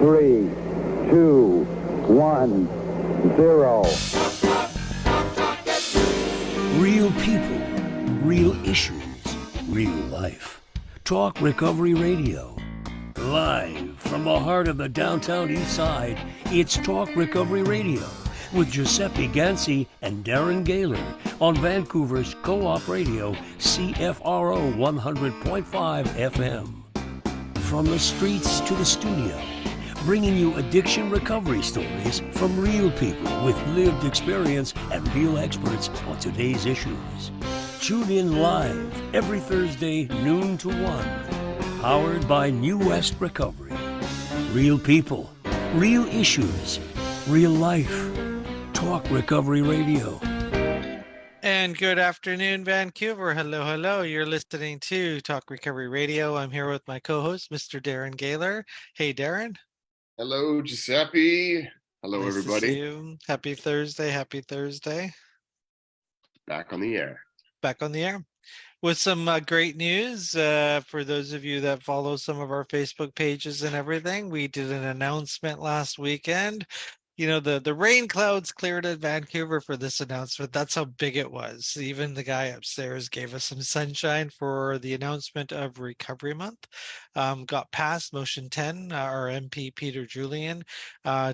3, 2, 1, 0. Real people, real issues, real life. Talk Recovery Radio. Live from the heart of the downtown east side, it's Talk Recovery Radio with Giuseppe Ganci and Darren Gaylor on Vancouver's Co-op Radio, CFRO 100.5 FM. From the streets to the studio, bringing you addiction recovery stories from real people with lived experience and real experts on today's issues. Tune in live every Thursday, noon to 1. Powered by New West Recovery. Real people, real issues, real life. Talk Recovery Radio. And good afternoon, Vancouver. Hello, hello. You're listening to Talk Recovery Radio. I'm here with my co-host, Mr. Darren Gaylor. Hey, Darren. Hello, Giuseppe. Hello, Nice everybody. to see you. Happy Thursday. Happy Thursday. Back on the air. Back on the air. With some great news for those of you that follow some of our Facebook pages and everything. We did an announcement last weekend. You know, the rain clouds cleared in Vancouver for this announcement. That's how big it was. Even the guy upstairs gave us some sunshine for the announcement of Recovery Month. Got passed, motion 10. Our MP, Peter Julian,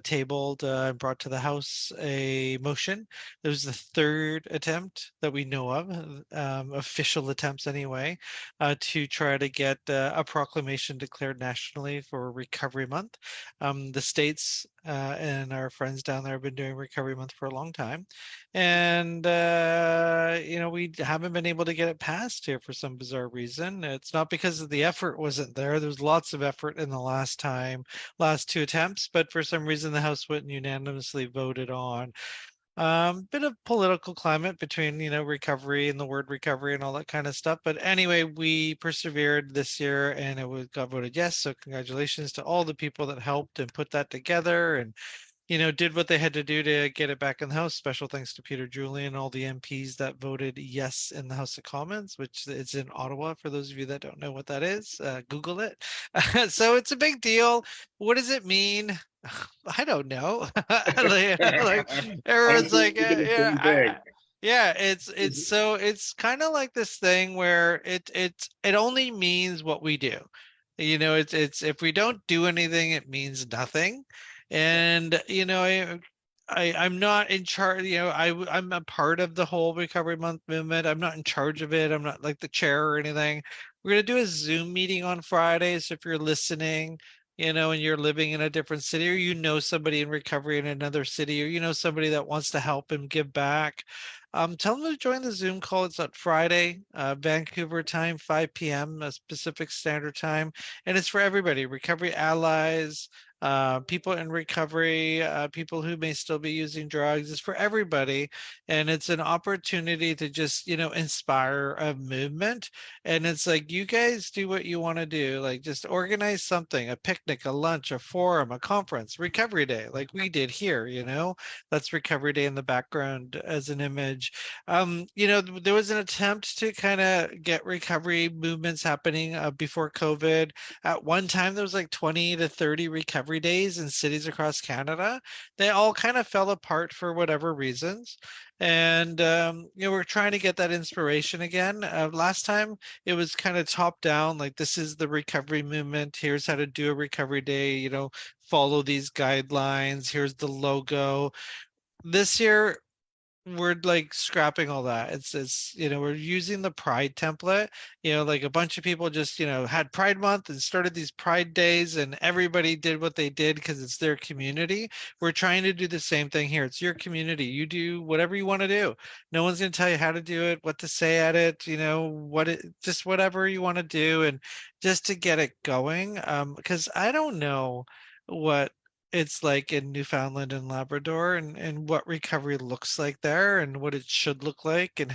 tabled and brought to the House a motion. It was the third attempt that we know of, official attempts anyway, to try to get a proclamation declared nationally for Recovery Month. The states and our friends down there have been doing Recovery Month for a long time. And, you know, we haven't been able to get it passed here for some bizarre reason. It's not because of the effort wasn't there. There's lots of effort in the last two attempts, but for some reason the House went and unanimously voted on bit of political climate between, you know, recovery and the word recovery and all that kind of stuff. But anyway, we persevered this year and it got voted yes. So congratulations to all the people that helped and put that together and, you know, did what they had to do to get it back in the House. Special thanks to Peter Julian, all the MPs that voted yes in the House of Commons, which is in Ottawa. For those of you that don't know what that is, Google it. So it's a big deal. What does it mean? I don't know. like everyone's like, yeah, it's kind of like this thing where it only means what we do. You know, it's if we don't do anything, it means nothing. And you know, I'm not in charge. You know, I'm a part of the whole Recovery Month movement. I'm not in charge of it. I'm not like the chair or anything. We're gonna do a Zoom meeting on Friday. So if you're listening, you know, and you're living in a different city, or you know somebody in recovery in another city, or you know somebody that wants to help and give back, tell them to join the Zoom call. It's on Friday, Vancouver time, 5 p.m. Pacific Standard Time, and it's for everybody: recovery allies, people in recovery, people who may still be using drugs. It's for everybody, and it's an opportunity to just, you know, inspire a movement. And it's like, you guys do what you want to do, like just organize something, a picnic, a lunch, a forum, a conference, recovery day, like we did here. You know, that's Recovery Day in the background as an image. You know, there was an attempt to kind of get recovery movements happening before COVID. At one time there was like 20 to 30 recovery days in cities across Canada. They all kind of fell apart for whatever reasons. And, you know, we're trying to get that inspiration again. Last time it was kind of top down, like this is the recovery movement. Here's how to do a recovery day, you know, follow these guidelines. Here's the logo. This year, we're like scrapping all that. It's you know, we're using the Pride template. You know, like a bunch of people just, you know, had Pride Month and started these Pride days, and everybody did what they did because it's their community. We're trying to do the same thing here. It's your community. You do whatever you want to do. No one's going to tell you how to do it, what to say at it, you know, just whatever you want to do, and just to get it going. Because I don't know what it's like in Newfoundland and Labrador, and what recovery looks like there, and what it should look like, and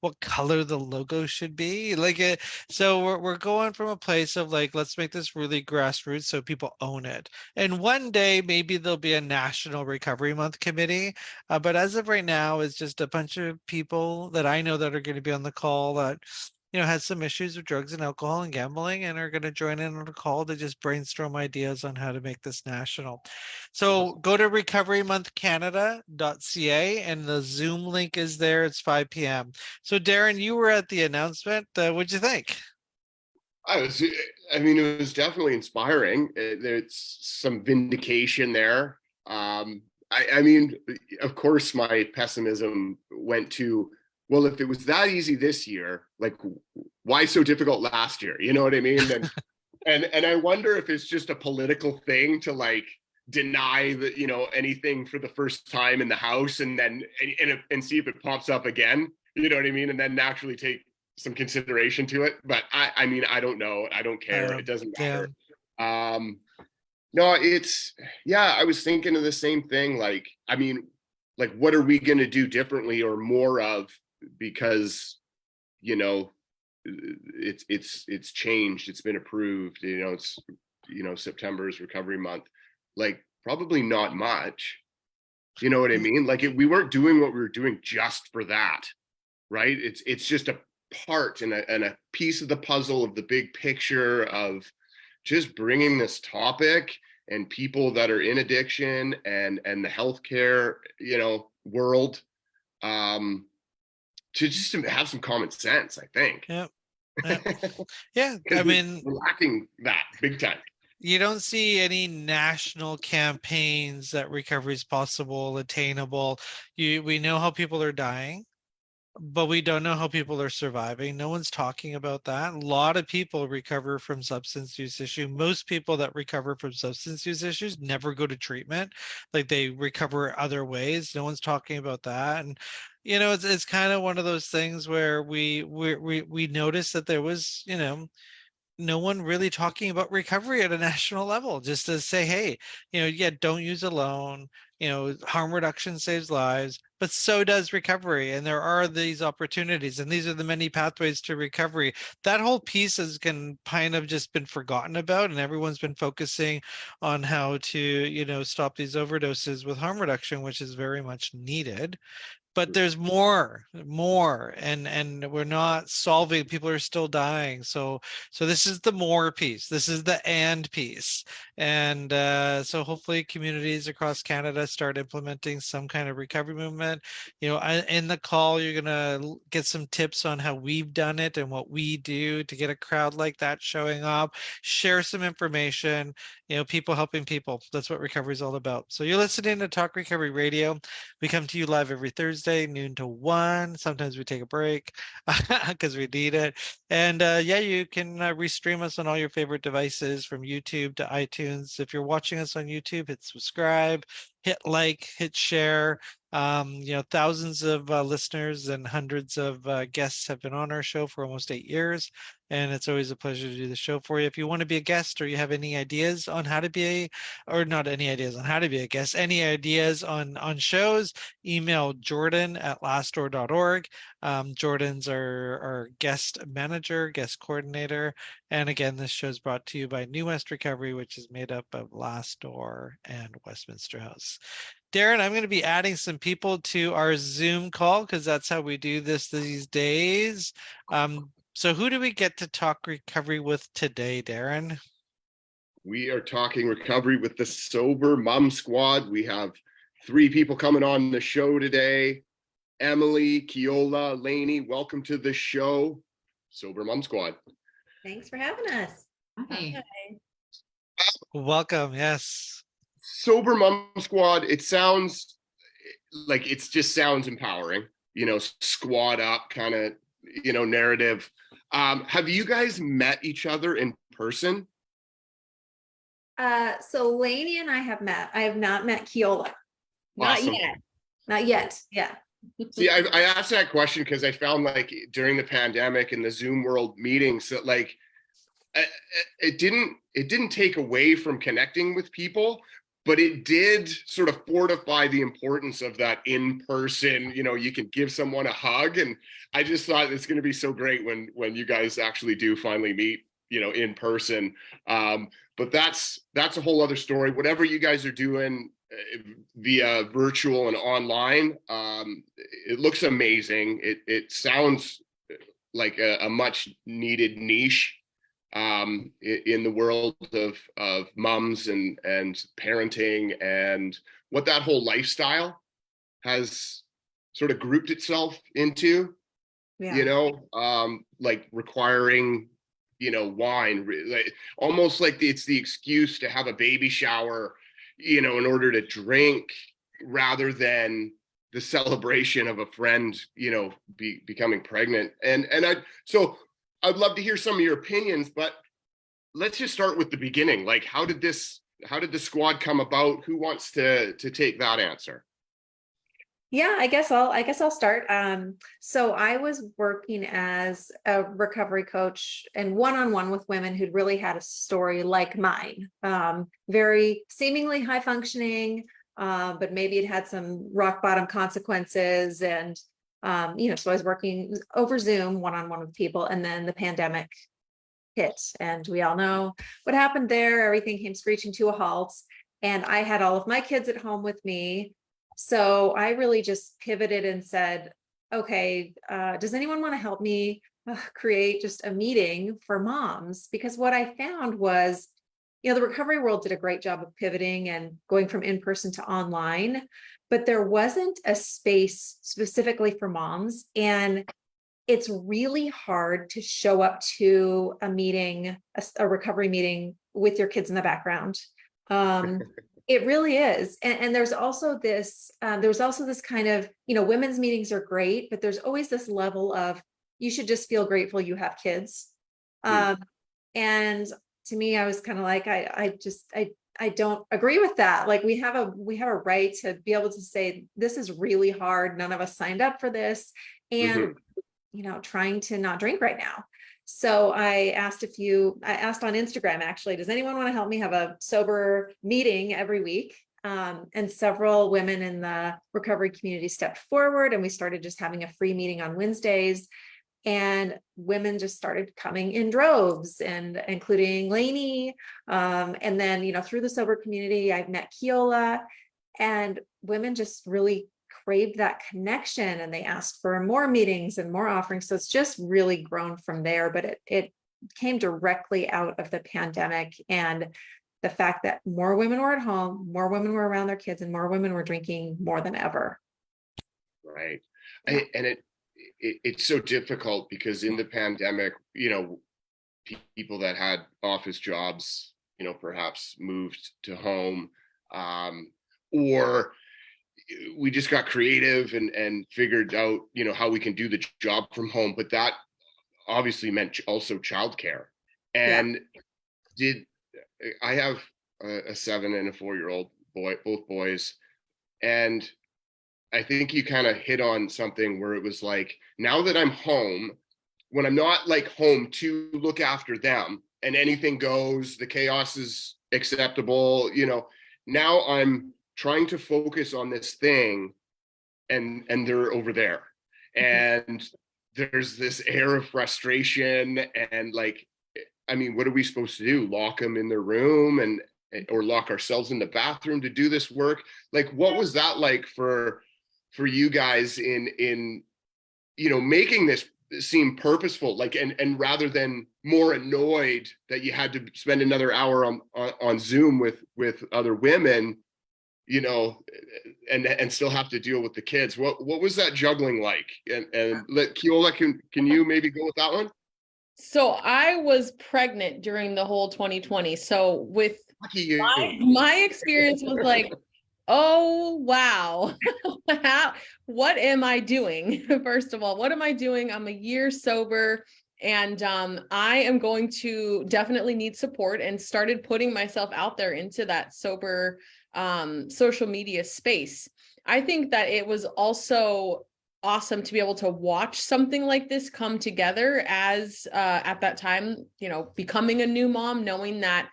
what color the logo should be like it. So we're going from a place of like, let's make this really grassroots so people own it, and one day maybe there'll be a national Recovery Month committee, but as of right now it's just a bunch of people that I know that are going to be on the call that has some issues with drugs and alcohol and gambling, and are going to join in on a call to just brainstorm ideas on how to make this national. So go to recoverymonthcanada.ca, and the Zoom link is there. It's 5 p.m. So Darren, you were at the announcement. What'd you think? It was definitely inspiring. There's some vindication there. Of course, my pessimism went to, well, if it was that easy this year, like, why so difficult last year? You know what I mean? And I wonder if it's just a political thing to like deny that, anything for the first time in the House, and then and see if it pops up again. You know what I mean? And then naturally take some consideration to it. But I don't know. I don't care. It doesn't matter. No, I was thinking of the same thing. Like, what are we going to do differently or more of? Because, it's changed. It's been approved. It's, September is Recovery Month. Like, probably not much. You know what I mean? Like, we weren't doing what we were doing just for that, right? It's just a part and a piece of the puzzle of the big picture of just bringing this topic and people that are in addiction and the healthcare, world, to just have some common sense, I think. Yeah. Yeah. We're lacking that big time. You don't see any national campaigns that recovery is possible, attainable. We know how people are dying, but we don't know how people are surviving. No one's talking about that. A lot of people recover from substance use issue. Most people that recover from substance use issues never go to treatment. Like, they recover other ways. No one's talking about that. And it's kind of one of those things where we noticed that there was, no one really talking about recovery at a national level, just to say, hey, don't use alone. Harm reduction saves lives, but so does recovery. And there are these opportunities, and these are the many pathways to recovery. That whole piece has kind of just been forgotten about, and everyone's been focusing on how to, stop these overdoses with harm reduction, which is very much needed. But there's more, and we're not solving. People are still dying. So this is the more piece. This is the and piece. And so hopefully communities across Canada start implementing some kind of recovery movement. In the call, you're gonna get some tips on how we've done it and what we do to get a crowd like that showing up. Share some information. People helping people. That's what recovery is all about. So you're listening to Talk Recovery Radio. We come to you live every Thursday, noon to 1. Sometimes we take a break because we need it. And you can restream us on all your favorite devices, from YouTube to iTunes. If you're watching us on YouTube, hit subscribe, hit like, hit share. Thousands of listeners and hundreds of guests have been on our show for almost 8 years. And it's always a pleasure to do the show for you. If you want to be a guest, or you have any ideas on how to be not any ideas on how to be a guest, any ideas on shows, email jordan@lastdoor.org. Jordan's our guest manager, guest coordinator. And again, this show is brought to you by New West Recovery, which is made up of Last Door and Westminster House. Darren, I'm going to be adding some people to our Zoom call, because that's how we do this these days. So who do we get to talk recovery with today, Darren? We are talking recovery with the Sober Mom Squad. We have 3 people coming on the show today. Emily, Keola, Lainey, welcome to the show. Sober Mom Squad. Thanks for having us. Hi. Welcome. Yes. Sober Mom Squad, it sounds like sounds empowering, squad up kind of, narrative. Have you guys met each other in person? So Lainey and I have met. I have not met Keola. Awesome. Not yet. Yeah. See, I asked that question because I found, like, during the pandemic and the Zoom world meetings, that like it didn't take away from connecting with people, but it did sort of fortify the importance of that in person. You can give someone a hug, and I just thought it's going to be so great when you guys actually do finally meet, in person. But that's a whole other story. Whatever you guys are doing via virtual and online, it looks amazing. It sounds like a much needed niche in the world of moms and parenting, and what that whole lifestyle has sort of grouped itself into, like requiring, wine, like, almost like it's the excuse to have a baby shower, in order to drink, rather than the celebration of a friend, becoming pregnant. And I'd love to hear some of your opinions, but let's just start with the beginning. Like, how did the squad come about? Who wants to take that answer? Yeah, I guess I'll start. So I was working as a recovery coach and one-on-one with women who'd really had a story like mine. Very seemingly high functioning, but maybe it had some rock bottom consequences. And, so I was working over Zoom one-on-one with people, and then the pandemic hit, and we all know what happened there. Everything came screeching to a halt, and I had all of my kids at home with me. So I really just pivoted and said, okay, does anyone want to help me create just a meeting for moms? Because what I found was, the recovery world did a great job of pivoting and going from in-person to online, but there wasn't a space specifically for moms. And it's really hard to show up to a meeting, a recovery meeting, with your kids in the background. It really is. And there's also this kind of, women's meetings are great, but there's always this level of, you should just feel grateful you have kids. And to me, I was kind of like, I don't agree with that. Like, we have a right to be able to say, this is really hard. None of us signed up for this. And, trying to not drink right now. So I asked on Instagram, actually, does anyone want to help me have a sober meeting every week? And several women in the recovery community stepped forward, and we started just having a free meeting on Wednesdays. And women just started coming in droves, and including Lainey. And then, through the sober community, I've met Keola, and women just really craved that connection, and they asked for more meetings and more offerings. So it's just really grown from there, but it came directly out of the pandemic, and the fact that more women were at home, more women were around their kids, and more women were drinking more than ever. Right. And it's so difficult because in the pandemic, people that had office jobs, perhaps moved to home, or we just got creative and figured out, how we can do the job from home. But that obviously meant also childcare. And I have a 7 and a 4-year-old boy, both boys. And I think you kind of hit on something where it was like, now that I'm home, when I'm not like home to look after them and anything goes, the chaos is acceptable, now I'm trying to focus on this thing, and they're over there, and there's this air of frustration, and like, I mean, what are we supposed to do? Lock them in their room or lock ourselves in the bathroom to do this work? Like, what was that like for you guys in making this seem purposeful, like, and rather than more annoyed that you had to spend another hour on Zoom with other women, and still have to deal with the kids? What was that juggling like? And let Keola, can you maybe go with that one? So I was pregnant during the whole 2020. So with my experience was like, oh, wow. What am I doing? First of all, what am I doing? I'm a year sober, and I am going to definitely need support, and started putting myself out there into that sober social media space. I think that it was also awesome to be able to watch something like this come together as at that time, becoming a new mom, knowing that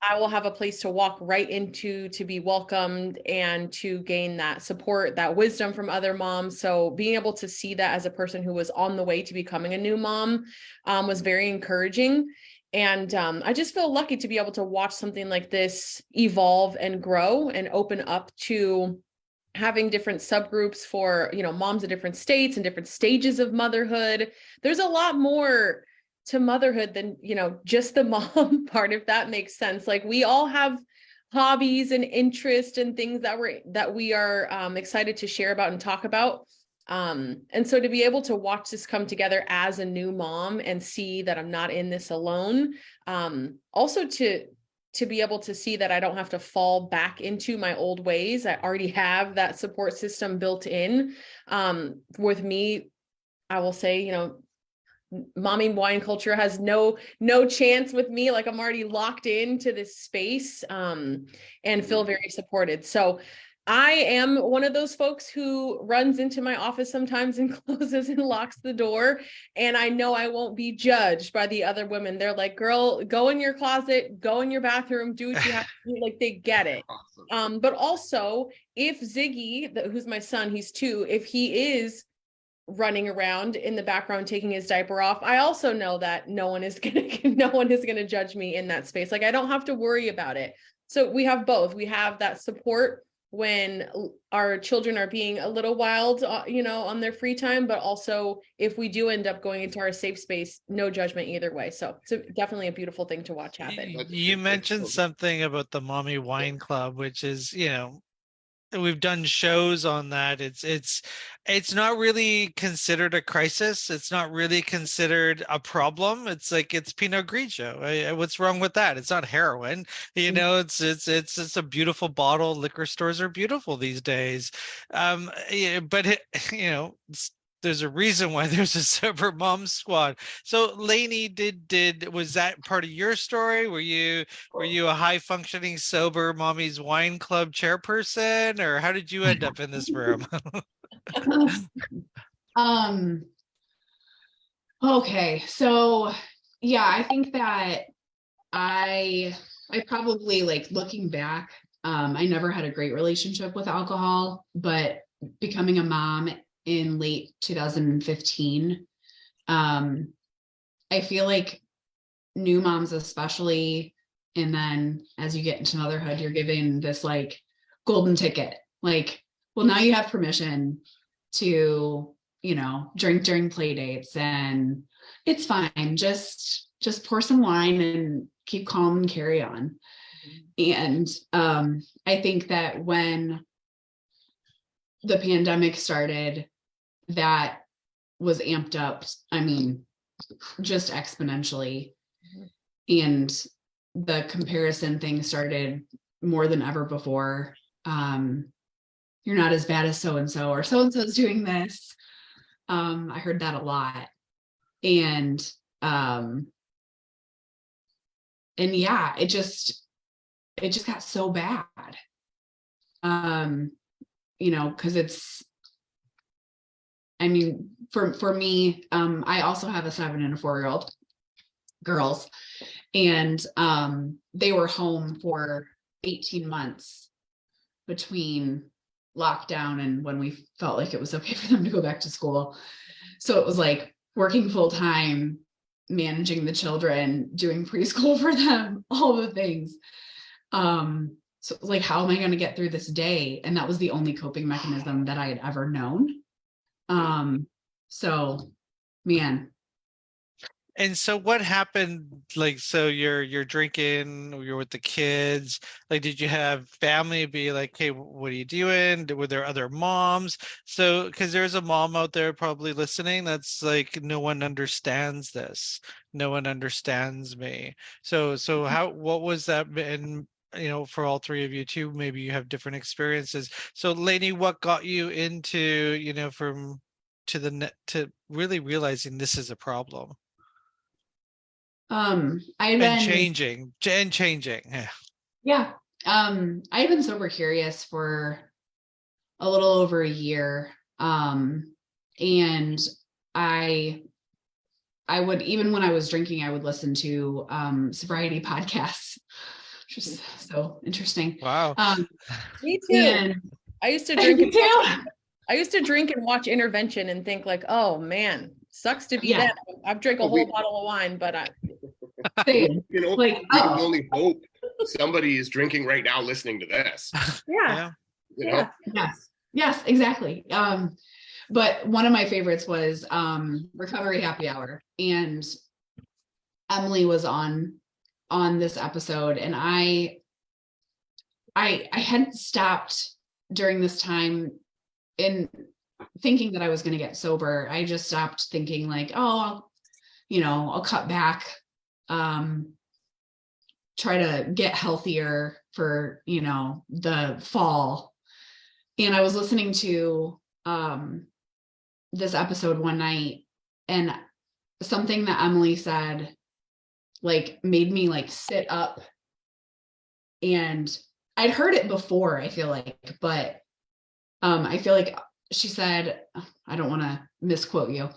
I will have a place to walk right into, to be welcomed and to gain that support, that wisdom from other moms. So being able to see that as a person who was on the way to becoming a new mom was very encouraging. And I just feel lucky to be able to watch something like this evolve and grow and open up to having different subgroups for, moms in different states and different stages of motherhood. There's a lot more to motherhood than, just the mom part, if that makes sense. Like, we all have hobbies and interests and things that we are excited to share about and talk about. And so to be able to watch this come together as a new mom and see that I'm not in this alone, also to be able to see that I don't have to fall back into my old ways. I already have that support system built in. With me, I will say, mommy wine culture has no chance with me. Like, I'm already locked into this space, and feel very supported. So I am one of those folks who runs into my office sometimes and closes and locks the door. And I know I won't be judged by the other women. They're like, girl, go in your closet, go in your bathroom, do what you have to do. Like, they get it. Awesome. But also, if Ziggy, who's my son, he's 2, if he is running around in the background taking his diaper off, I also know that no one is gonna judge me in that space. Like, I don't have to worry about it. So we have both. We have that support when our children are being a little wild, on their free time, but also if we do end up going into our safe space, no judgment either way. So it's definitely a beautiful thing to watch happen. You mentioned something about the Mommy Wine Club, which is, we've done shows on that. It's not really considered a crisis. It's not really considered a problem. It's like, it's Pinot Grigio. What's wrong with that? It's not heroin. It's a beautiful bottle. Liquor stores are beautiful these days. But there's a reason why there's a sober mom squad. So Lainey, was that part of your story? Were you a high functioning sober mommy's wine club chairperson, or how did you end up in this room? Okay. So yeah, I think that I probably, like, looking back, I never had a great relationship with alcohol, but becoming a mom in late 2015, I feel like new moms especially, and then as you get into motherhood, you're given this, like, golden ticket, like, well, now you have permission to, drink during play dates, and it's fine, just pour some wine and keep calm and carry on. And I think that when the pandemic started, that was amped up, I mean, just exponentially. And the comparison thing started more than ever before. You're not as bad as so-and-so, or so-and-so's doing this. I heard that a lot. And yeah, it just got so bad. Because it's, I mean, for me, I also have a 7 and a 4-year-old girls, and they were home for 18 months between lockdown and when we felt like it was okay for them to go back to school. So it was like working full time, managing the children, doing preschool for them, all the things. So it was like, how am I going to get through this day? And that was the only coping mechanism that I had ever known. So, man. And so what happened? Like, so you're drinking, you're with the kids. Like, did you have family be like, hey, what are you doing? Were there other moms? So, because there's a mom out there probably listening that's like, no one understands this. No one understands me. So what was that? And for all 3 of you too, maybe you have different experiences. So Lainey, what got you into, to really realizing this is a problem? I've been changing. Yeah. I've been sober curious for a little over a year. And I would, even when I was drinking, I would listen to sobriety podcasts, which is so interesting. Wow. Me too. And I used to drink and watch Intervention and think like, oh man, sucks to be that. I've drank a whole bottle of wine, but we can only hope somebody is drinking right now listening to this. Yes. Yes, exactly. But one of my favorites was Recovery Happy Hour, and Emily was on this episode, and I hadn't stopped during this time in thinking that I was going to get sober. I just stopped thinking like, oh, I'll cut back, try to get healthier for, the fall. And I was listening to this episode one night, and something that Emily said like made me like sit up, and I'd heard it before, I feel like, but I feel like she said, I don't want to misquote you,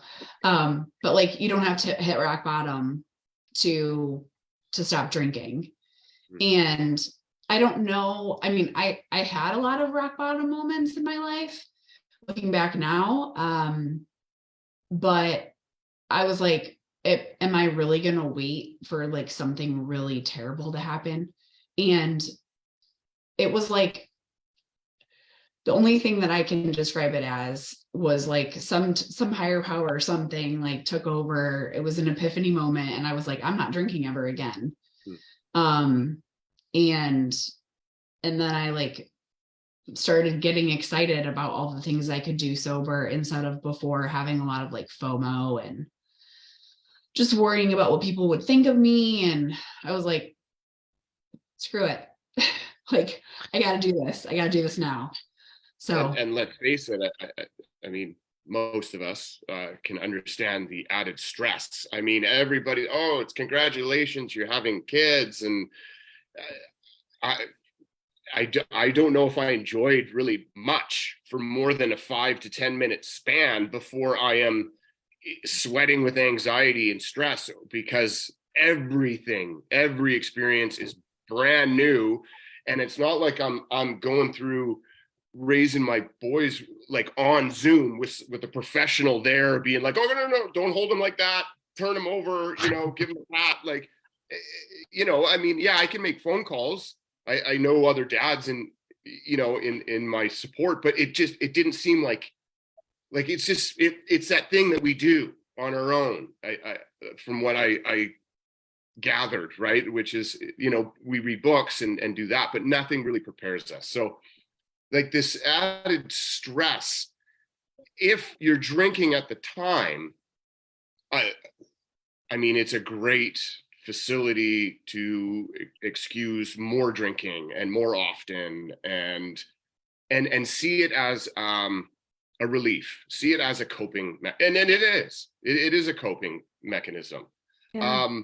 but like, you don't have to hit rock bottom to stop drinking. And I don't know. I mean, I had a lot of rock bottom moments in my life, looking back now. But I was like, am I really going to wait for like something really terrible to happen? And it was like, the only thing that I can describe it as was like some higher power or something like took over. It was an epiphany moment. And I was like, I'm not drinking ever again. And then I like started getting excited about all the things I could do sober, instead of before having a lot of like FOMO and just worrying about what people would think of me. And I was like, screw it. Like, I got to do this. I got to do this now. So, and let's face it, I mean, most of us can understand the added stress. I mean, everybody, oh, it's congratulations, you're having kids. And I don't know if I enjoyed really much for more than a 5 to 10 minute span before I am sweating with anxiety and stress, because every experience is brand new. And it's not like I'm going through raising my boys like on Zoom with a professional there being like, oh, no, don't hold them like that, turn them over, give them a pat. Like, I mean, yeah, I can make phone calls. I know other dads and, in my support, but it didn't seem like it's just, it's that thing that we do on our own. I from what I gathered, right, which is, we read books and do that, but nothing really prepares us. So like this added stress, if you're drinking at the time, I mean, it's a great facility to excuse more drinking and more often, and see it as a relief, see it as a coping, and it is a coping mechanism. Yeah.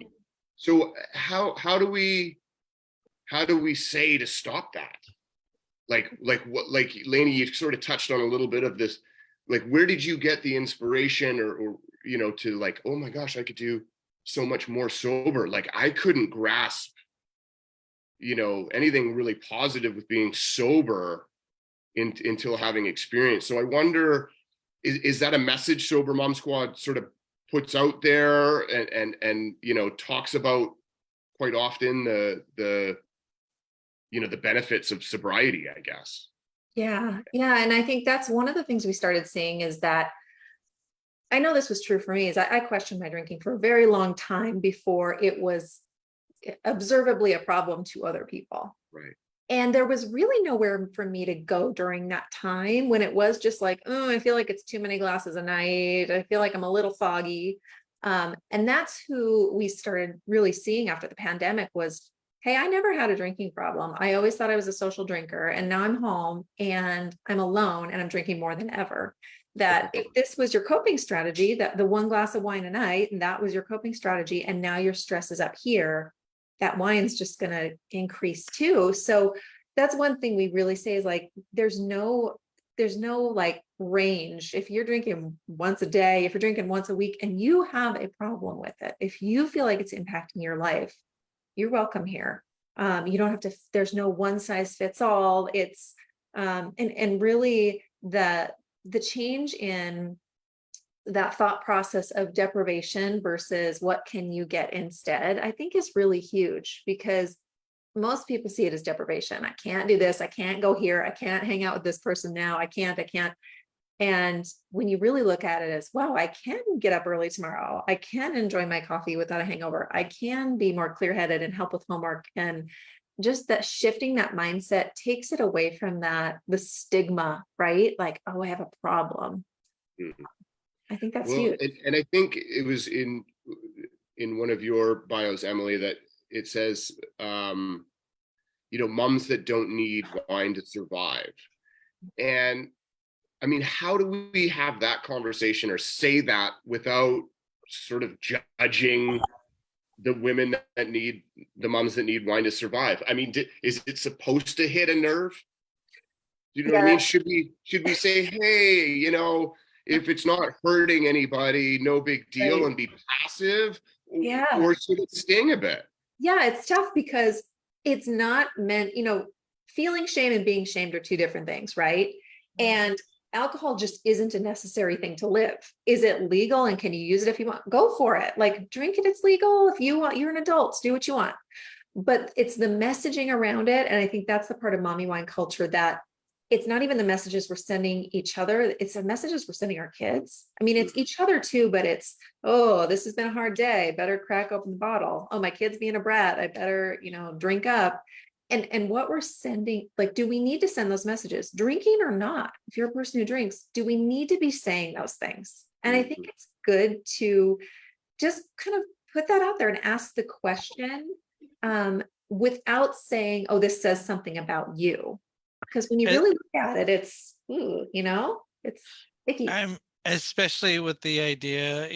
So how do we say to stop that? Like Lainey, you sort of touched on a little bit of this, like, where did you get the inspiration or to like, oh my gosh, I could do so much more sober? Like, I couldn't grasp, anything really positive with being sober until having experience. So I wonder, is that a message Sober Mom Squad sort of puts out there and talks about quite often, the benefits of sobriety, I guess. Yeah. And I think that's one of the things we started seeing, is that I know this was true for me, is I questioned my drinking for a very long time before it was observably a problem to other people. Right. And there was really nowhere for me to go during that time, when it was just like, oh, I feel like it's too many glasses a night. I feel like I'm a little foggy. And that's who we started really seeing after the pandemic was, hey, I never had a drinking problem. I always thought I was a social drinker, and now I'm home and I'm alone and I'm drinking more than ever. That if this was your coping strategy, that the one glass of wine a night, and that was your coping strategy, and now your stress is up here, that wine's just going to increase too. So that's one thing we really say is like, there's no like range. If you're drinking once a day, if you're drinking once a week and you have a problem with it, if you feel like it's impacting your life, you're welcome here. You don't have to, there's no one size fits all. It's, and really the change in that thought process of deprivation versus what can you get instead, I think is really huge, because most people see it as deprivation. I can't do this. I can't go here. I can't hang out with this person now. I can't. And when you really look at it as, wow, I can get up early tomorrow. I can enjoy my coffee without a hangover. I can be more clear-headed and help with homework. And just that shifting that mindset takes it away from the stigma, right? Like, oh, I have a problem. Mhm. I think that's Well, huge. and I think it was in one of your bios, Emily, that it says, moms that don't need wine to survive. And I mean, how do we have that conversation or say that without sort of judging the women that need, the moms that need wine to survive? I mean, is it supposed to hit a nerve? You know what I mean? Should we say, hey, if it's not hurting anybody, no big deal, Right. and be passive? Yeah. Or should it sting a bit? Yeah, it's tough because it's not meant, feeling shame and being shamed are two different things, right? And alcohol just isn't a necessary thing to live. Is it legal and can you use it if you want? Go for it. Like, drink it, it's legal. If you want, you're an adult, do what you want. But it's the messaging around it. And I think that's the part of mommy wine culture that it's not even the messages we're sending each other. It's the messages we're sending our kids. I mean, it's each other too, but it's, oh, this has been a hard day. Better crack open the bottle. Oh, my kid's being a brat. I better, drink up. And what we're sending, like, do we need to send those messages, drinking or not? If you're a person who drinks, do we need to be saying those things? And I think it's good to just kind of put that out there and ask the question without saying, oh, this says something about you. Because when you really look at it, it's, it's icky. I'm especially with the idea,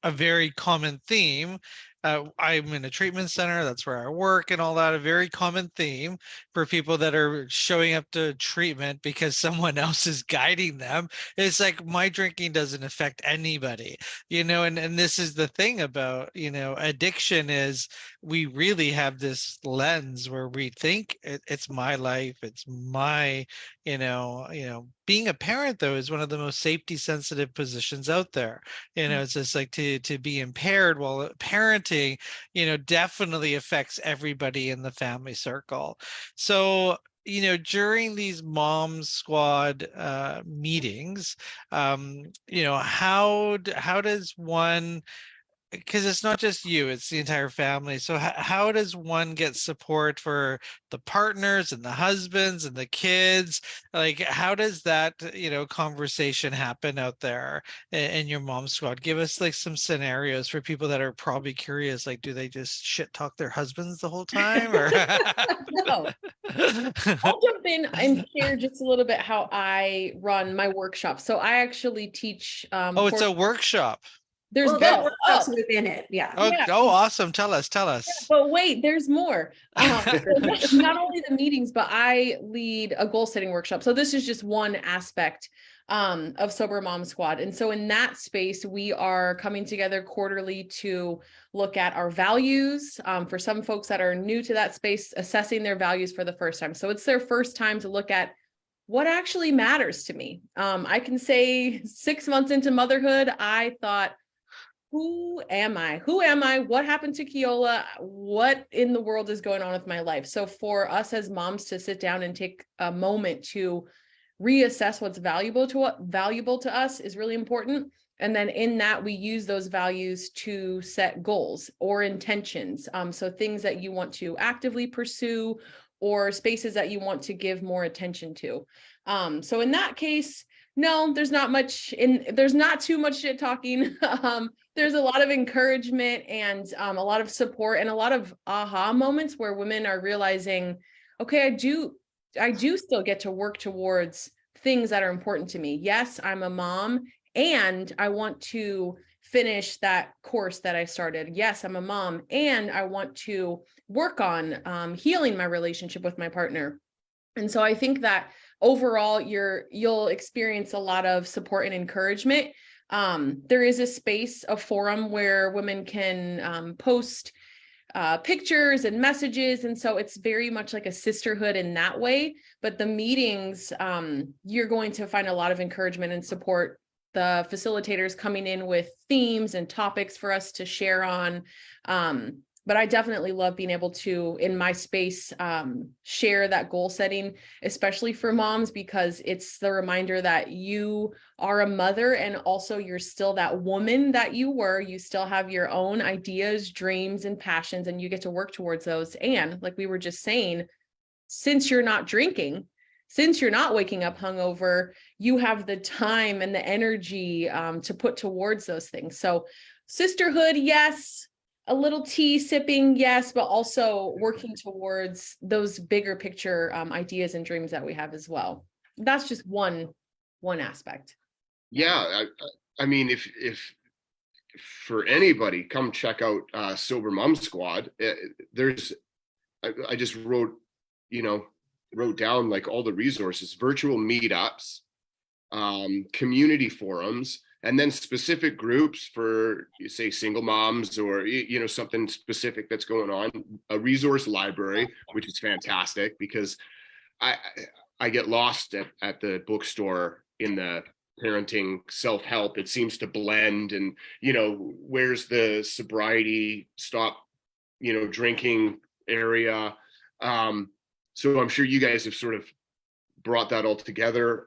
a very common theme. I'm in a treatment center. That's where I work and all that. A very common theme for people that are showing up to treatment because someone else is guiding them. It's like, my drinking doesn't affect anybody, and this is the thing about, addiction is we really have this lens where we think it's my life. It's my, being a parent though is one of the most safety sensitive positions out there. It's just like to be impaired while parenting, definitely affects everybody in the family circle. So, during these mom squad meetings, how does one, because it's not just you, it's the entire family. So how does one get support for the partners and the husbands and the kids? Like, how does that, conversation happen out there in your mom squad? Give us like some scenarios for people that are probably curious. Like, do they just shit talk their husbands the whole time? Or No. I'll jump in and share just a little bit how I run my workshop. So I actually teach. It's a workshop. There's workshops within it. Yeah. Oh, awesome. Tell us. Yeah, but wait, there's more. Not only the meetings, but I lead a goal setting workshop. So this is just one aspect of Sober Mom Squad. And so in that space, we are coming together quarterly to look at our values. For some folks that are new to that space, assessing their values for the first time. So it's their first time to look at what actually matters to me. I can say 6 months into motherhood, I thought, who am I? What happened to Keola? What in the world is going on with my life? So for us as moms to sit down and take a moment to reassess what's valuable to us is really important. And then in that, we use those values to set goals or intentions. So things that you want to actively pursue or spaces that you want to give more attention to. So in that case, no, there's not too much shit talking. There's a lot of encouragement and a lot of support and a lot of aha moments where women are realizing, okay, I do still get to work towards things that are important to me. Yes, I'm a mom and I want to finish that course that I started. Yes, I'm a mom and I want to work on healing my relationship with my partner. And so I think that overall, you'll experience a lot of support and encouragement. There is a space, a forum where women can post pictures and messages. And so it's very much like a sisterhood in that way. But the meetings, you're going to find a lot of encouragement and support. The facilitators coming in with themes and topics for us to share on. but I definitely love being able to, in my space, share that goal setting, especially for moms, because it's the reminder that you are a mother and also you're still that woman that you were. You still have your own ideas, dreams, and passions, and you get to work towards those. And like we were just saying, since you're not drinking, since you're not waking up hungover, you have the time and the energy to put towards those things. So sisterhood, yes. A little tea sipping, yes, but also working towards those bigger picture ideas and dreams that we have as well. That's just one aspect. Yeah, I mean, if for anybody, come check out Sober Mom Squad. I just wrote down like all the resources, virtual meetups, community forums, and then specific groups for, say, single moms or, something specific that's going on, a resource library, which is fantastic because I get lost at the bookstore in the parenting self-help. It seems to blend and, where's the sobriety, stop, drinking area. So I'm sure you guys have sort of brought that all together.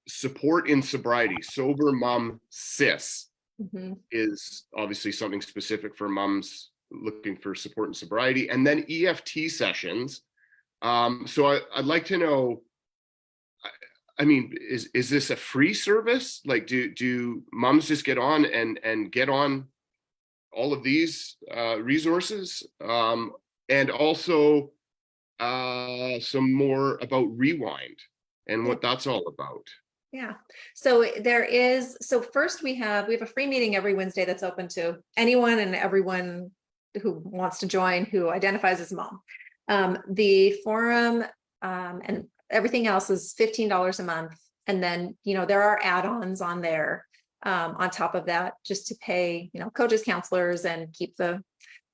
Support in sobriety, Sober Mom Sis is obviously something specific for moms looking for support in sobriety, and then EFT sessions. So I'd like to know, I mean, is this a free service? Like, do moms just get on and get on all of these resources? And also some more about Rewind and what that's all about. Yeah. So first we have a free meeting every Wednesday that's open to anyone and everyone who wants to join, who identifies as mom. The forum and everything else is $15 a month. And then, there are add-ons on there on top of that, just to pay, coaches, counselors, and keep the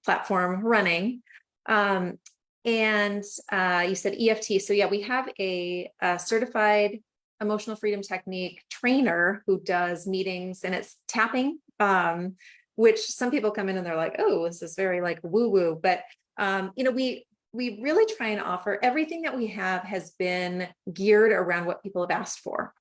platform running. And you said EFT. So yeah, we have a certified emotional freedom technique trainer who does meetings, and it's tapping, which some people come in and they're like, oh, this is very like woo-woo. But, we really try and offer everything that we have has been geared around what people have asked for.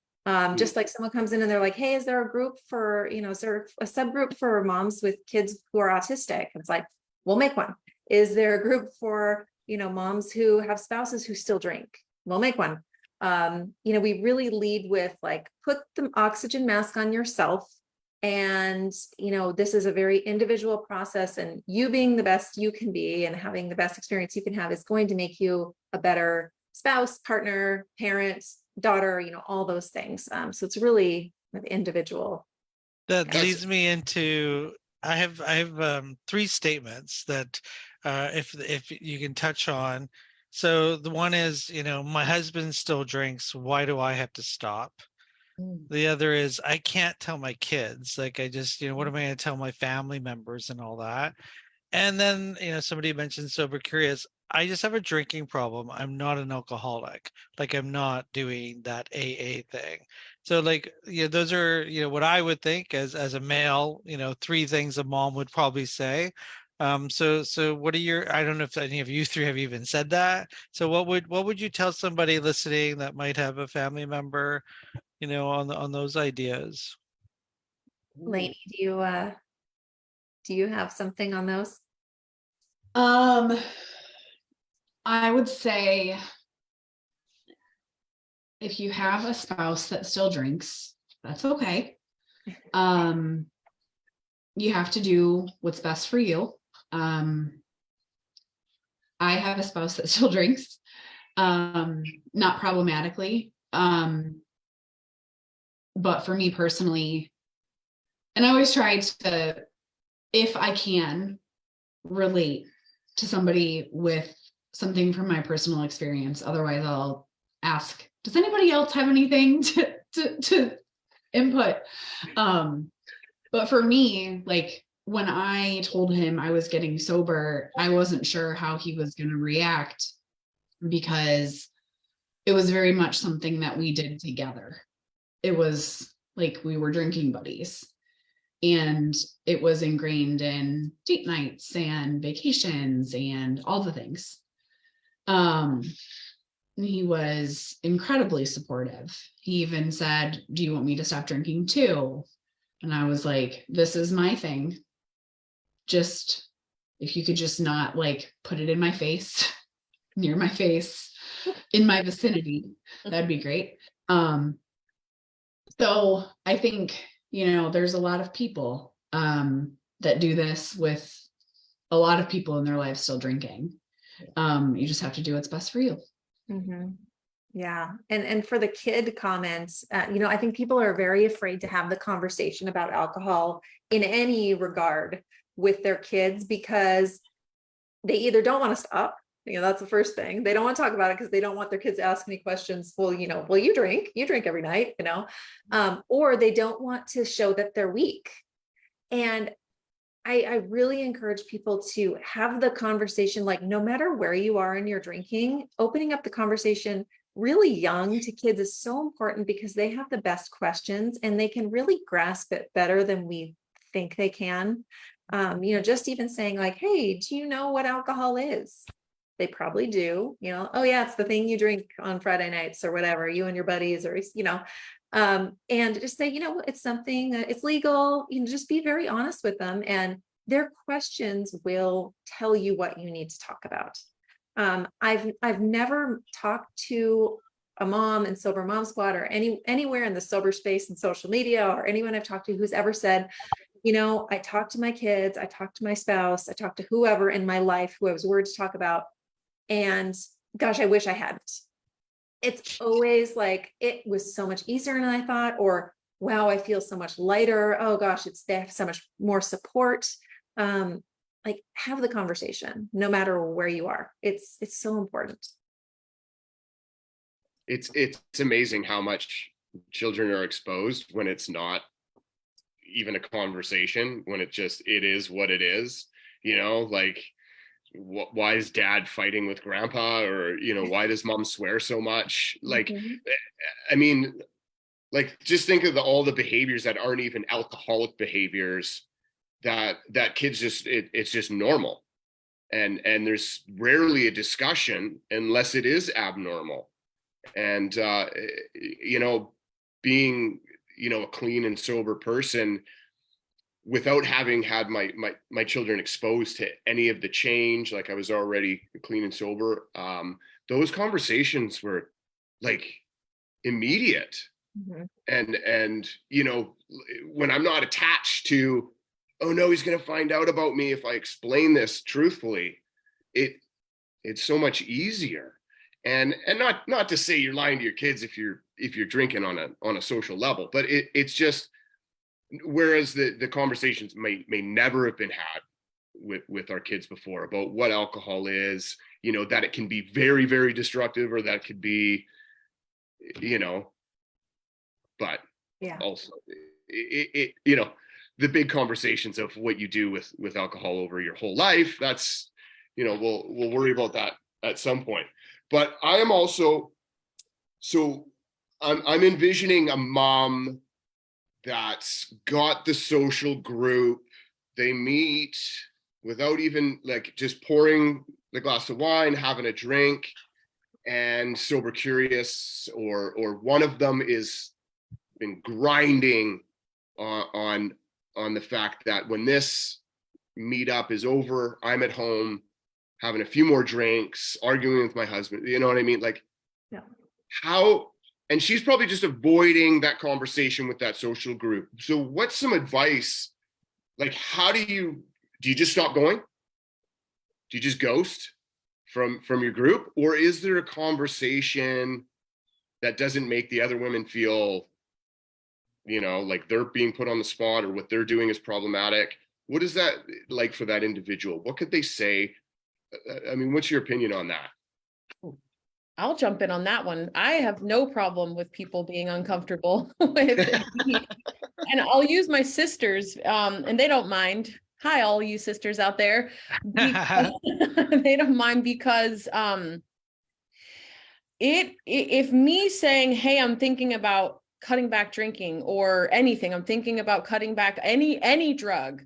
Just like someone comes in and they're like, hey, is there a group for, is there a subgroup for moms with kids who are autistic? It's like, we'll make one. Is there a group for, moms who have spouses who still drink? We'll make one. We really lead with like, put the oxygen mask on yourself. And, this is a very individual process, and you being the best you can be and having the best experience you can have is going to make you a better spouse, partner, parent, daughter, all those things. So it's really individual. That leads me into, I have 3 statements that if you can touch on. So the one is, my husband still drinks. Why do I have to stop? The other is, I can't tell my kids. Like, I just, what am I going to tell my family members and all that? And then, somebody mentioned sober curious. I just have a drinking problem. I'm not an alcoholic. Like, I'm not doing that AA thing. So like, those are, what I would think as a male, 3 things a mom would probably say. So what are your, I don't know if any of you 3 have even said that. So what would you tell somebody listening that might have a family member, on those ideas? Lainey, do you have something on those? I would say if you have a spouse that still drinks, that's okay. You have to do what's best for you. I have a spouse that still drinks, not problematically. But for me personally, and I always try to, if I can, relate to somebody with something from my personal experience. Otherwise, I'll ask, does anybody else have anything to input? But for me, like when I told him I was getting sober, I wasn't sure how he was going to react because it was very much something that we did together. It was like we were drinking buddies. And it was ingrained in date nights and vacations and all the things. He was incredibly supportive. He even said, do you want me to stop drinking too? And I was like, this is my thing. Just, if you could just not like put it in my face, near my face, in my vicinity, that'd be great. So I think, there's a lot of people that do this with a lot of people in their lives still drinking. You just have to do what's best for you. Mm-hmm. Yeah. And for the kid comments, I think people are very afraid to have the conversation about alcohol in any regard with their kids, because they either don't want to stop. That's the first thing. They don't want to talk about it because they don't want their kids to ask any questions. Well, you drink every night, or they don't want to show that they're weak. And I really encourage people to have the conversation, like no matter where you are in your drinking, opening up the conversation really young to kids is so important, because they have the best questions and they can really grasp it better than we think they can. Just even saying like, hey, do you know what alcohol is? They probably do, oh yeah, it's the thing you drink on Friday nights or whatever, you and your buddies, or, and just say, it's something, it's legal, just be very honest with them, and their questions will tell you what you need to talk about. I've never talked to a mom in Sober Mom Squad or anywhere in the sober space and social media, or anyone I've talked to who's ever said, I talked to my kids, I talked to my spouse, I talked to whoever in my life who I was worried to talk about, and gosh, I wish I hadn't. It's always like, it was so much easier than I thought, or wow, I feel so much lighter. Oh gosh, they have so much more support. Like, have the conversation no matter where you are. It's so important. It's amazing how much children are exposed when it's not even a conversation, when it is what it is, like, why is dad fighting with grandpa, or why does mom swear so much? Like, Mm-hmm. I mean, like, just think of all the behaviors that aren't even alcoholic behaviors that kids it's just normal, and there's rarely a discussion unless it is abnormal. And being a clean and sober person, without having had my children exposed to any of the change, like I was already clean and sober, those conversations were like immediate. Mm-hmm. And when I'm not attached to, oh no, he's going to find out about me if I explain this truthfully, it's so much easier. And not to say you're lying to your kids if you're drinking on a social level, but it's just, whereas the conversations may never have been had with our kids before about what alcohol is, that it can be very, very destructive, or that it could be, but Yeah. also it the big conversations of what you do with alcohol over your whole life, that's, we'll worry about that at some point. But I am also, so I'm envisioning a mom that's got the social group. They meet without even like just pouring the glass of wine, having a drink, and sober curious, or one of them is been grinding on the fact that when this meetup is over, I'm at home having a few more drinks, arguing with my husband. You know what I mean? Like, Yeah. how, and she's probably just avoiding that conversation with that social group. So what's some advice? Like, how do you just stop going? Do you just ghost from your group? Or is there a conversation that doesn't make the other women feel, like they're being put on the spot, or what they're doing is problematic? What is that like for that individual? What could they say? I mean, what's your opinion on that? I'll jump in on that one. I have no problem with people being uncomfortable with and I'll use my sisters, and they don't mind. Hi, all you sisters out there. They don't mind, because if me saying, hey, I'm thinking about cutting back drinking or anything. I'm thinking about cutting back any drug.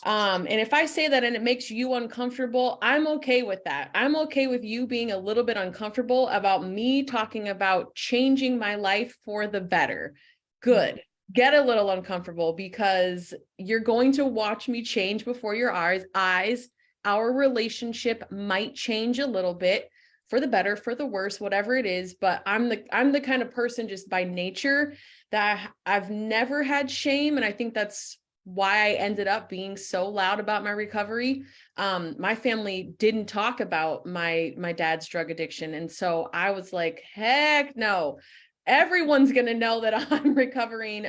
And if I say that and it makes you uncomfortable, I'm okay with that. I'm okay with you being a little bit uncomfortable about me talking about changing my life for the better. Good. Get a little uncomfortable because you're going to watch me change before your eyes. Our relationship might change a little bit for the better, for the worse, whatever it is. But I'm the kind of person just by nature that I've never had shame. And I think that's why I ended up being so loud about my recovery. My family didn't talk about my dad's drug addiction. And so I was like, heck no, everyone's going to know that I'm recovering.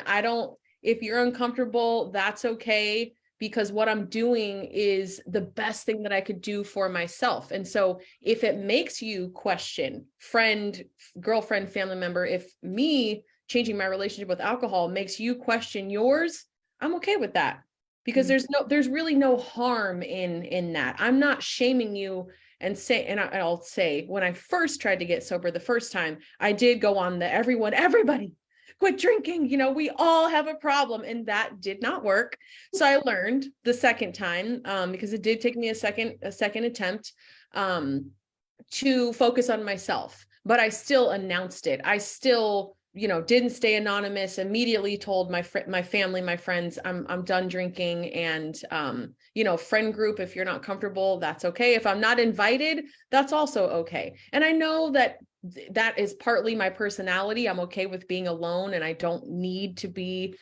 If you're uncomfortable, that's okay, because what I'm doing is the best thing that I could do for myself. And so if it makes you question, friend, girlfriend, family member, if me changing my relationship with alcohol makes you question yours, I'm okay with that, because there's really no harm in that. I'm not shaming you and I'll say, when I first tried to get sober the first time, I did go on everybody quit drinking. We all have a problem, and that did not work. So I learned the second time, because it did take me a second attempt, to focus on myself, but I still announced it. I still didn't stay anonymous, immediately told my family, my friends, I'm done drinking. And, friend group, if you're not comfortable, that's okay. If I'm not invited, that's also okay. And I know that is partly my personality. I'm okay with being alone, and I don't need to be,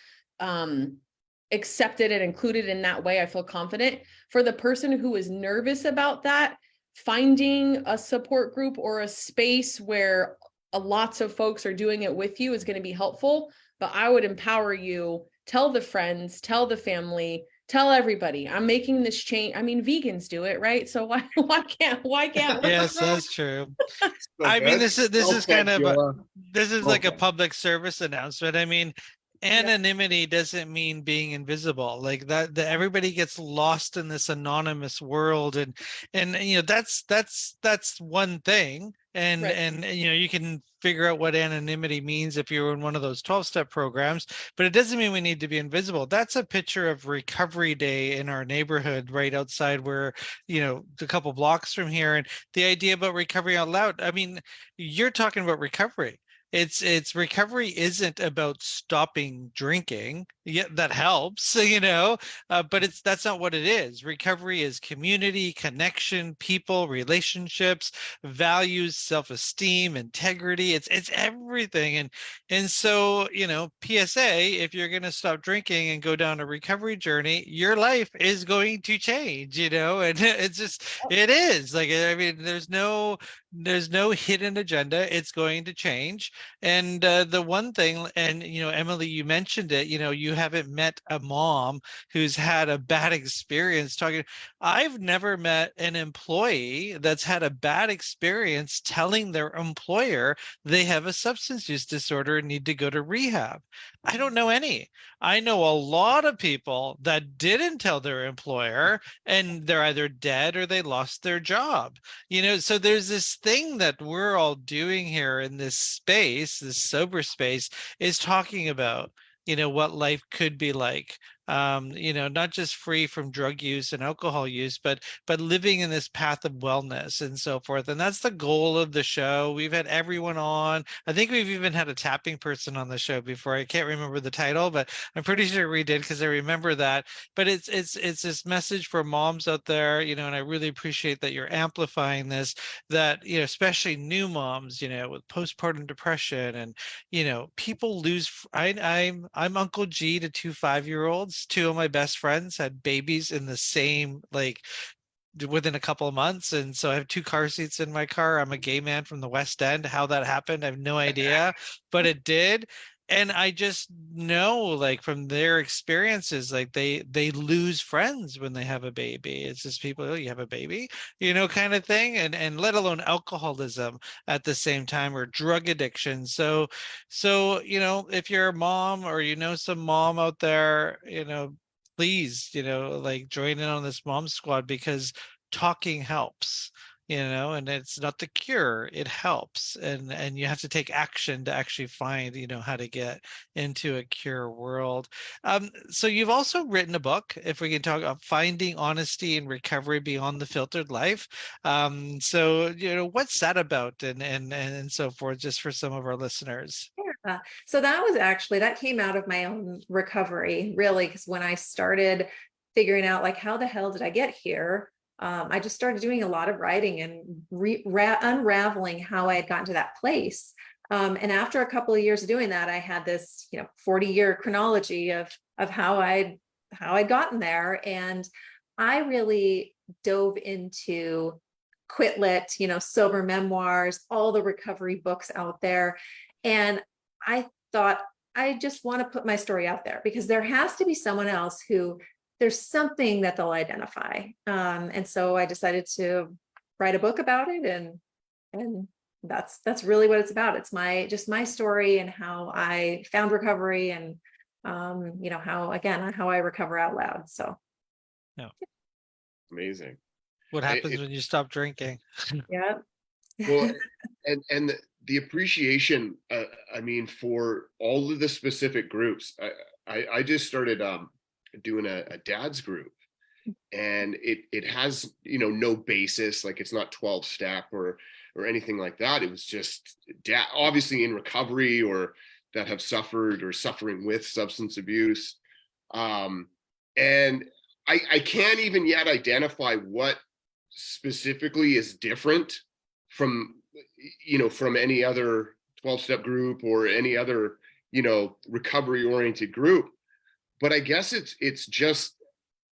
accepted and included in that way. I feel confident. For the person who is nervous about that, finding a support group or a space where lots of folks are doing it with you is going to be helpful. But I would empower you, tell the friends, tell the family, tell everybody, I'm making this change. I mean, vegans do it, right? So why can't Yes, that's true. So I mean, good. this is kind of this is like a Okay. public service announcement. I mean, anonymity doesn't mean being invisible. Like that everybody gets lost in this anonymous world, and that's one thing. And Right. and you can figure out what anonymity means if you're in one of those 12-step programs, but it doesn't mean we need to be invisible. That's a picture of Recovery Day in our neighborhood right outside where, a couple blocks from here. And the idea about recovery out loud, I mean, you're talking about recovery. It's recovery isn't about stopping drinking. Yeah, that helps, but that's not what it is. Recovery is community, connection, people, relationships, values, self-esteem, integrity. It's everything. And so, PSA, if you're going to stop drinking and go down a recovery journey, your life is going to change, and it is like, I mean, there's no hidden agenda. It's going to change. And the one thing, and Emily, you mentioned it, you haven't met a mom who's had a bad experience talking. I've never met an employee that's had a bad experience telling their employer they have a substance use disorder and need to go to rehab. I don't know any. I know a lot of people that didn't tell their employer, and they're either dead or they lost their job. So there's this thing that we're all doing here in this space, this sober space, is talking about what life could be like, not just free from drug use and alcohol use, but living in this path of wellness and so forth. And that's the goal of the show. We've had everyone on. I think we've even had a tapping person on the show before. I can't remember the title, but I'm pretty sure we did, because I remember that. But it's this message for moms out there, and I really appreciate that you're amplifying this, that especially new moms, with postpartum depression, and people lose. I'm Uncle G to 2 5-year-olds. Two of my best friends had babies in the same, within a couple of months. And so I have 2 car seats in my car. I'm a gay man from the West End. How that happened, I have no idea, but it did. And I just know, from their experiences, they lose friends when they have a baby. It's just people, oh, you have a baby, kind of thing. And let alone alcoholism at the same time, or drug addiction. So if you're a mom, or some mom out there, please, join in on this mom squad, because talking helps. and it's not the cure, it helps. And you have to take action to actually find, how to get into a cure world. So you've also written a book, if we can talk about Finding Honesty and Recovery Beyond the Filtered Life. So, what's that about and so forth, just for some of our listeners? Yeah. So that came out of my own recovery, really, because when I started figuring out like, how the hell did I get here? I just started doing a lot of writing and unraveling how I had gotten to that place. And after a couple of years of doing that, I had this, 40-year chronology of how I'd gotten there. And I really dove into Quit Lit, sober memoirs, all the recovery books out there. And I thought, I just want to put my story out there, because there has to be someone else who there's something that they'll identify. And so I decided to write a book about it. And that's really what it's about. It's my story and how I found recovery, and how I recover out loud. So yeah. Amazing. What happens when you stop drinking? Yeah. Well, and the appreciation, for all of the specific groups. I just started doing a dad's group, and it has no basis, like it's not 12-step or anything like that. It was just dad, obviously in recovery or that have suffered or suffering with substance abuse, and I can't even yet identify what specifically is different from any other 12-step group or any other recovery oriented group. But I guess it's just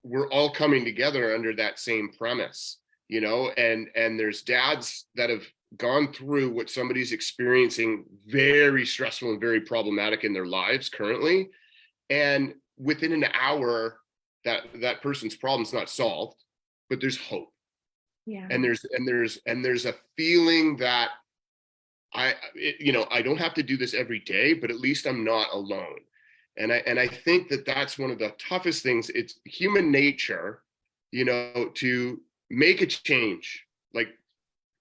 we're all coming together under that same premise, and there's dads that have gone through what somebody's experiencing very stressful and very problematic in their lives currently, and within an hour that person's problem's not solved, but there's hope. Yeah. And there's a feeling that I don't have to do this every day, but at least I'm not alone. And I think that's one of the toughest things. It's human nature, to make a change, like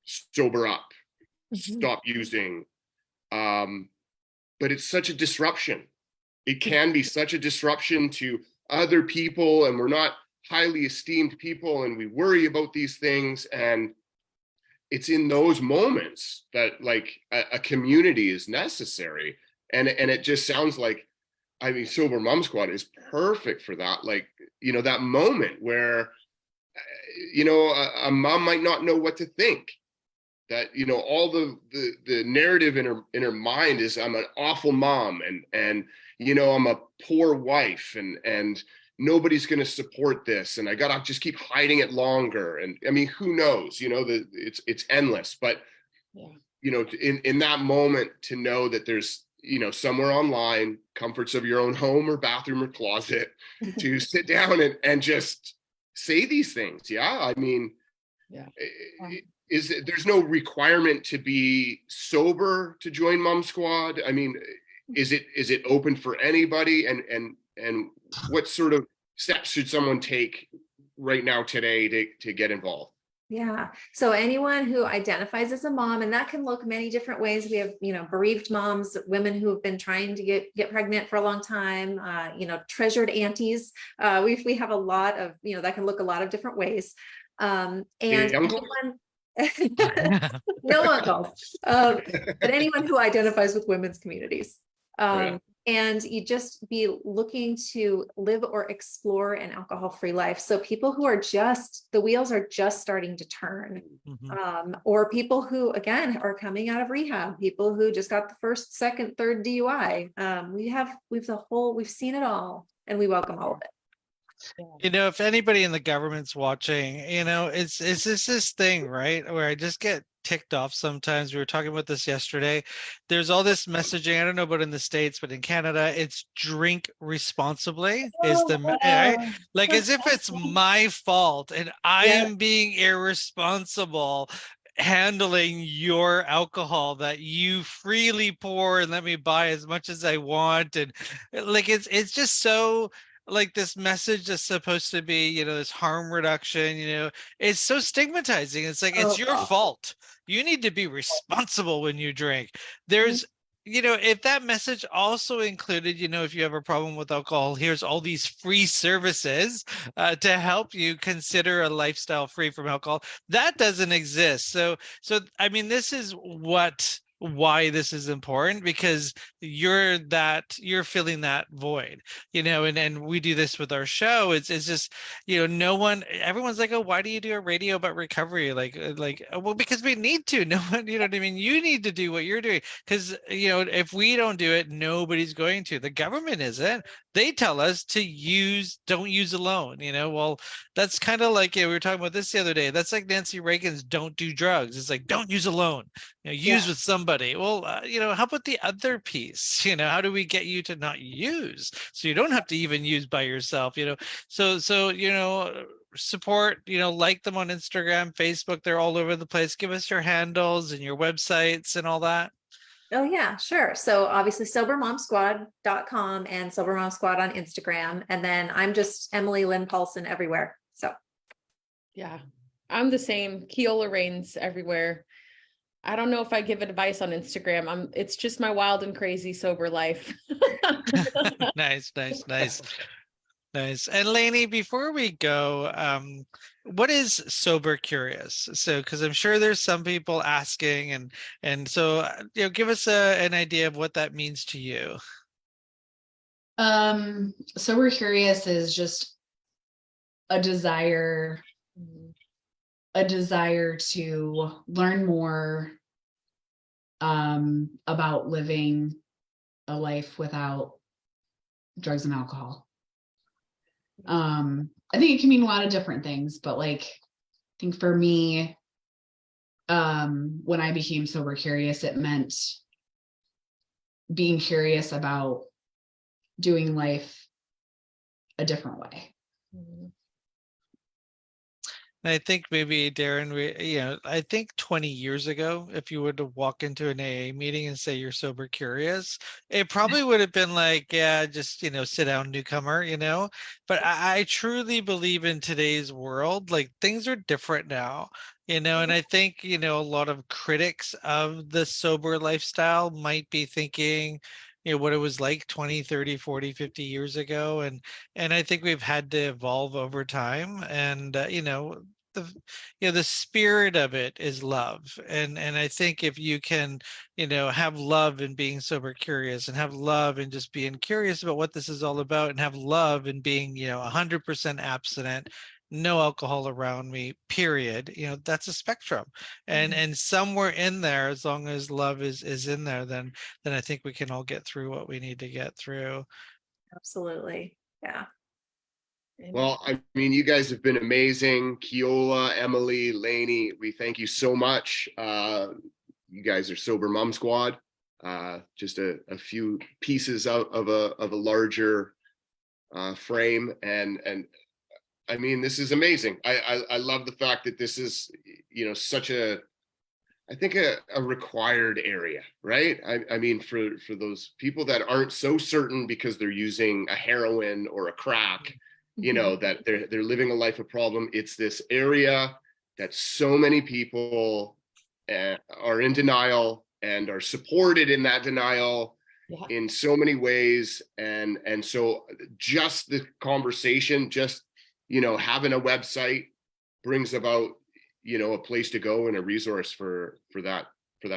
sober up, stop using. But it's such a disruption. It can be such a disruption to other people, and we're not highly esteemed people, and we worry about these things. And it's in those moments that like a community is necessary. And it just sounds like, Sober Mom Squad is perfect for that. Like, that moment where, a mom might not know what to think, that, all the narrative in her mind is, I'm an awful mom, and I'm a poor wife, and nobody's going to support this, and I got to just keep hiding it longer. And who knows, it's endless. But, in that moment, to know that there's, somewhere online, comforts of your own home or bathroom or closet, to sit down and just say these things. Yeah. There's no requirement to be sober to join Mom Squad. Is it open for anybody? And what sort of steps should someone take right now today to get involved? Yeah. So anyone who identifies as a mom, and that can look many different ways. We have, bereaved moms, women who have been trying to get pregnant for a long time, treasured aunties. We have a lot of, that can look a lot of different ways. And anyone, no uncles, but anyone who identifies with women's communities. And you just be looking to live or explore an alcohol-free life. So people who are the wheels are just starting to turn, or people who, again, are coming out of rehab, people who just got the first, second, third DUI. We've seen it all, and we welcome all of it. If anybody in the government's watching, it's this thing, right, where I just get ticked off sometimes. We were talking about this yesterday. There's all this messaging, I don't know about in the States, but in Canada, it's drink responsibly is like as if it's my fault and I am being irresponsible handling your alcohol that you freely pour and let me buy as much as I want. And like it's just so like this message that's supposed to be, this harm reduction, it's so stigmatizing. It's like, it's your fault. You need to be responsible when you drink. There's, if that message also included, if you have a problem with alcohol, here's all these free services to help you consider a lifestyle free from alcohol. That doesn't exist. So I mean, this is why this is important, because you're filling that void, and we do this with our show. It's just, everyone's like, oh, why do you do a radio about recovery? Well, because we need to. No one, you know what I mean? You need to do what you're doing, because if we don't do it, nobody's going to. The government isn't. They tell us to don't use alone. Well, that's kind of like, we were talking about this the other day. That's like Nancy Reagan's don't do drugs. It's like, don't use alone. Use with somebody. Well, how about the other piece? How do we get you to not use, so you don't have to even use by yourself? So support, like them on Instagram, Facebook. They're all over the place. Give us your handles and your websites and all that. Oh yeah, sure. So obviously sobermomsquad.com and Sober Mom Squad on Instagram. And then I'm just Emily Lynn Paulson everywhere. So yeah, I'm the same. Keola Reigns everywhere. I don't know if I give advice on Instagram. It's just my wild and crazy sober life. Nice. And Lainey, before we go, what is sober curious? So, because I'm sure there's some people asking, and so give us an idea of what that means to you. Sober curious is just a desire to learn more about living a life without drugs and alcohol. I think it can mean a lot of different things, but I think for me, when I became sober curious, it meant being curious about doing life a different way. And I think maybe, Darren, I think 20 years ago, if you were to walk into an AA meeting and say you're sober curious, it probably would have been like, yeah, just, sit down, newcomer, But I truly believe in today's world, things are different now, and I think, a lot of critics of the sober lifestyle might be thinking, what it was like 20, 30, 40, 50 years ago. And I think we've had to evolve over time. And, the spirit of it is love. And I think if you can, have love in being sober curious, and have love in just being curious about what this is all about, and have love in being, 100% abstinent, no alcohol around me, period, that's a spectrum. And somewhere in there, as long as love is in there, then I think we can all get through what we need to get through. Absolutely. Yeah. Well, I mean, you guys have been amazing. Keola, Emily, Lainey, we thank you so much. You guys are Sober Mom Squad. Just a few pieces of a larger frame, and I mean, this is amazing. I love the fact that this is, such a required area, right? I mean, for those people that aren't so certain because they're using a heroin or a crack, that they're living a life of problem. It's this area that so many people are in denial and are supported in that denial in so many ways. And so just the conversation, just, having a website brings about, a place to go and a resource for that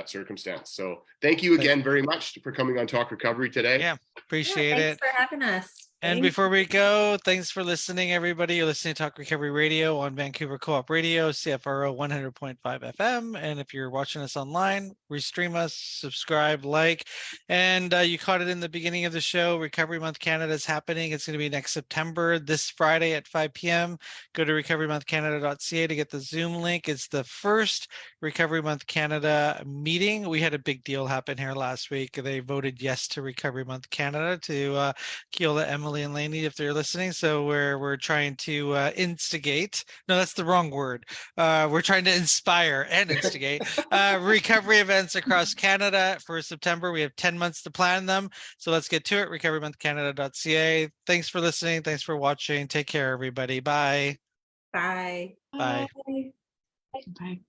circumstance. So thank you again very much for coming on Talk Recovery today. Yeah, appreciate it. Thanks for having us. And before we go, thanks for listening, everybody. You're listening to Talk Recovery Radio on Vancouver Co-op Radio, CFRO 100.5 FM. And if you're watching us online, restream us, subscribe, like. And you caught it in the beginning of the show. Recovery Month Canada is happening. It's going to be next September, this Friday at 5 p.m. Go to recoverymonthcanada.ca to get the Zoom link. It's the first Recovery Month Canada meeting. We had a big deal happen here last week. They voted yes to Recovery Month Canada, to Keola, Emily, Emily and Lainey, if they're listening. So we're trying to instigate. No, that's the wrong word. We're trying to inspire and instigate recovery events across Canada for September. We have 10 months to plan them. So let's get to it. recoverymonthcanada.ca. Thanks for listening. Thanks for watching. Take care, everybody. Bye. Bye. Bye. Bye.